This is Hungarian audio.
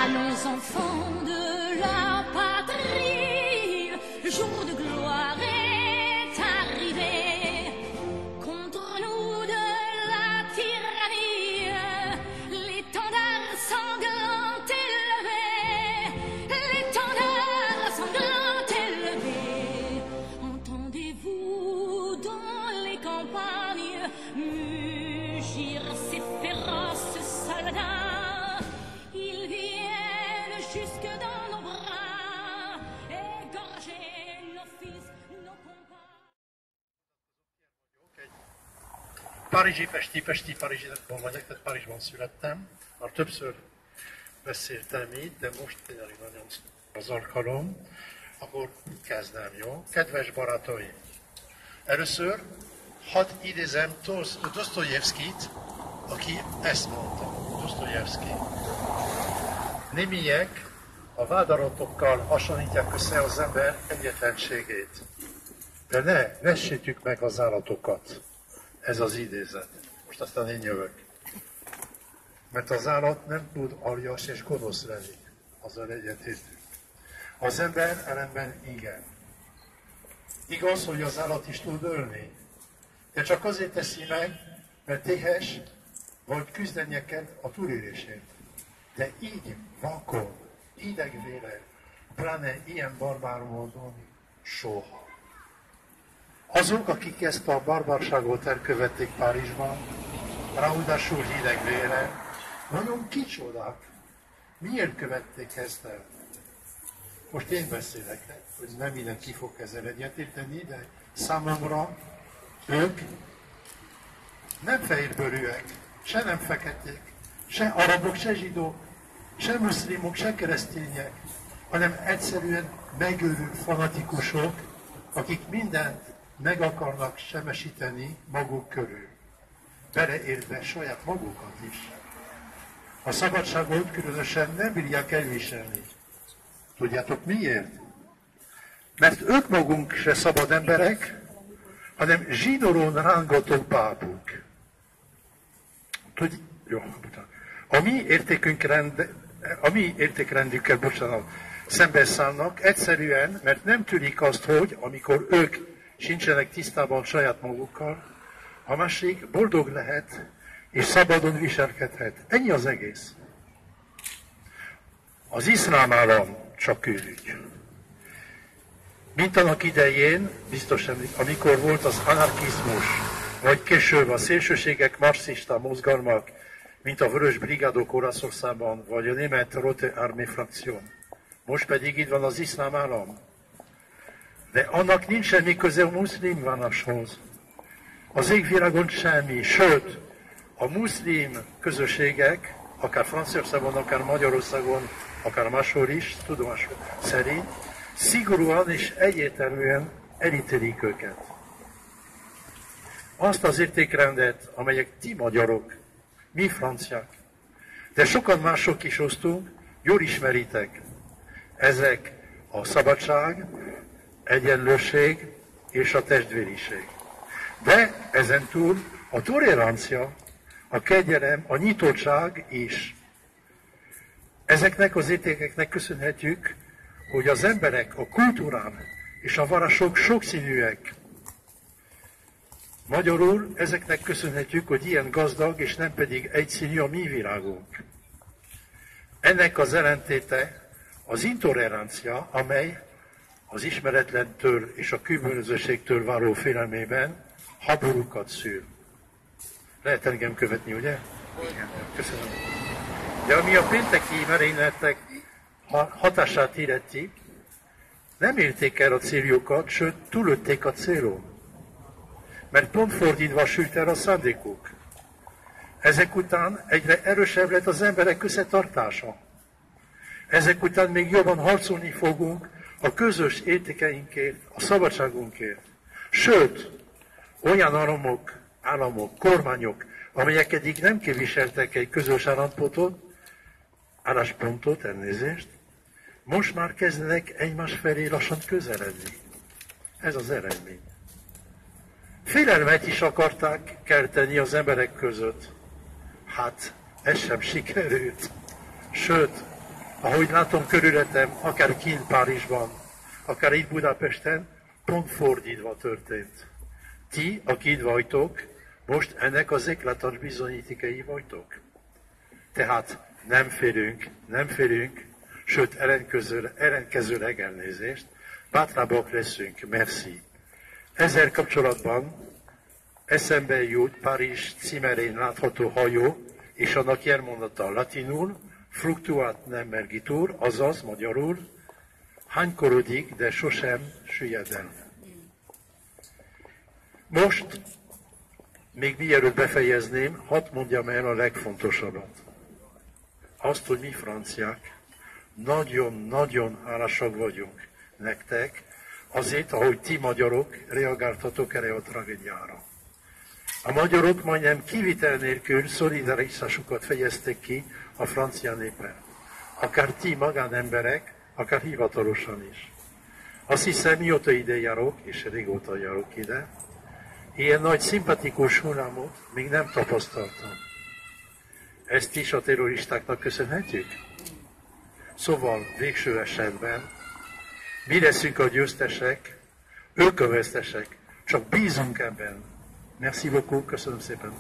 À nos enfants de la patrie, le jour de gloire est arrivé. Contre nous de la tyrannie, l'étendard sanglant élevé, l'étendard sanglant élevé. Entendez-vous dans les campagnes mugir ces féroces soldats? Ils viennent jusque dans nos bras, égorger nos fils, nos compagnes. Párizsi, Párizsiból vagyok, tehát Párizsban születtem. Már többször beszéltem itt, de most tényleg nagyon az alkalom. Akkor kezdem, jó? Kedves barátaim! Először hadd idézem Dosztojevszkit, aki ezt mondta. Dosztojevszki. Némiek a vádaratokkal hasonlítják össze az ember egyetlenségét. De ne vessétjük meg az állatokat. Ez az idézet. Most aztán én jövök. Mert az állat nem tud aljas és gonosz lenni. Azzal egyetértünk. Az ember ellenben igen. Igaz, hogy az állat is tud ölni. De csak azért teszi meg, mert éhes, vagy küzdenie kell a túlélésért. De így vakon, idegvére, pláne ilyen barbár módon soha. Azok, akik ezt a barbárságot elkövették Párizsban, ráadásul hidegvére, nagyon kicsodák. Miért követték ezt el? Most én beszélek, hogy nem mindenki fog ezzel egyetérteni, de számomra ők nem fehérbőrűek, se nem feketék, se arabok, se zsidók, se muszlimok, se keresztények, hanem egyszerűen megőrült fanatikusok, akik mindent meg akarnak semmisíteni maguk körül, beleértve saját magukat is. A szabadságot különösen nem bírják elviselni. Tudjátok miért? Mert ők magunk se szabad emberek, hanem zsínoron rángató pápuk. A mi értékrendükkel, szembeszállnak egyszerűen, mert nem tűnik azt, hogy amikor ők sincsenek tisztában saját magukkal, a másik boldog lehet és szabadon viselkedhet. Ennyi az egész. Az iszlám állam csak külügy. Mint annak idején, biztosan, amikor volt az anarchizmus, vagy később a szélsőségek marxista mozgalmak, mint a Vörös Brigádok Olaszországban, vagy a német Rote Armee frakció. Most pedig itt van az iszlám állam. De annak nincs semmi köze a muszlim valláshoz. Az égvilágon semmi, sőt, a muszlim közösségek, akár Franciaországban, akár Magyarországon, akár máshol is, tudomásom szerint, szigorúan és egyértelműen elítélik őket. Azt az értékrendet, amelyek ti magyarok, mi franciák, de sokan mások is osztunk, jól ismeritek. Ezek a szabadság, egyenlőség és a testvériség. De ezen túl a tolerancia, a kegyelem, a nyitottság is. Ezeknek az értékeknek köszönhetjük, hogy az emberek, a kultúrán és a vallások sokszínűek. Magyarul ezeknek köszönhetjük, hogy ilyen gazdag és nem pedig egyszínű a mi világunk. Ennek az ellentéte az intolerancia, amely az ismeretlentől és a különbözőségtől való félelmében háborúkat szül. Lehet engem követni, ugye? Igen. Köszönöm. De ami a pénteki merényletek hatását illeti, nem érték el a céljukat, sőt túlötték a célon. Mert pont fordítva sült el a szándékuk. Ezek után egyre erősebb lett az emberek összetartása. Ezek után még jobban harcolni fogunk a közös értékeinkért, a szabadságunkért. Sőt, olyan államok, kormányok, amelyek eddig nem képviseltek egy közös álláspontot, most már kezdenek egymás felé lassan közeledni. Ez az eredmény. Félelmet is akarták kelteni az emberek között. Hát, Ez sem sikerült. Sőt, ahogy látom körülöttem, akár kint Párizsban, akár itt Budapesten, pont fordítva történt. Ti, akik itt vagytok, most ennek az eklatáns bizonyítékei vagytok. Tehát nem félünk, sőt ellenkezőleg elnézést, bátrabbak leszünk, merci. Ezzel kapcsolatban eszembe jut Párizs címerén látható hajó, és annak jelmondata latinul, fluctuat nem mergitur, azaz magyarul, hánykorodik, de sosem süllyed el. Most, még mielőtt befejezném, hadd mondjam el a legfontosabbat. Azt, hogy mi franciák nagyon-nagyon hálásak vagyunk nektek, azért, ahogy ti magyarok reagáltatok erre a tragédiára. A magyarok majdnem kivitel nélkül szolidaritásukat fejeztek ki a francia néppel. Akár ti magánemberek, akár hivatalosan is. Azt hiszem, mióta ide járok, és régóta járok ide, ilyen nagy szimpatikus hullámot még nem tapasztaltam. Ezt is a terroristáknak köszönhetjük? Szóval végső esetben mi leszünk a győztesek, ők a vesztesek, csak bízunk ebben. Merci beaucoup, köszönöm szépen.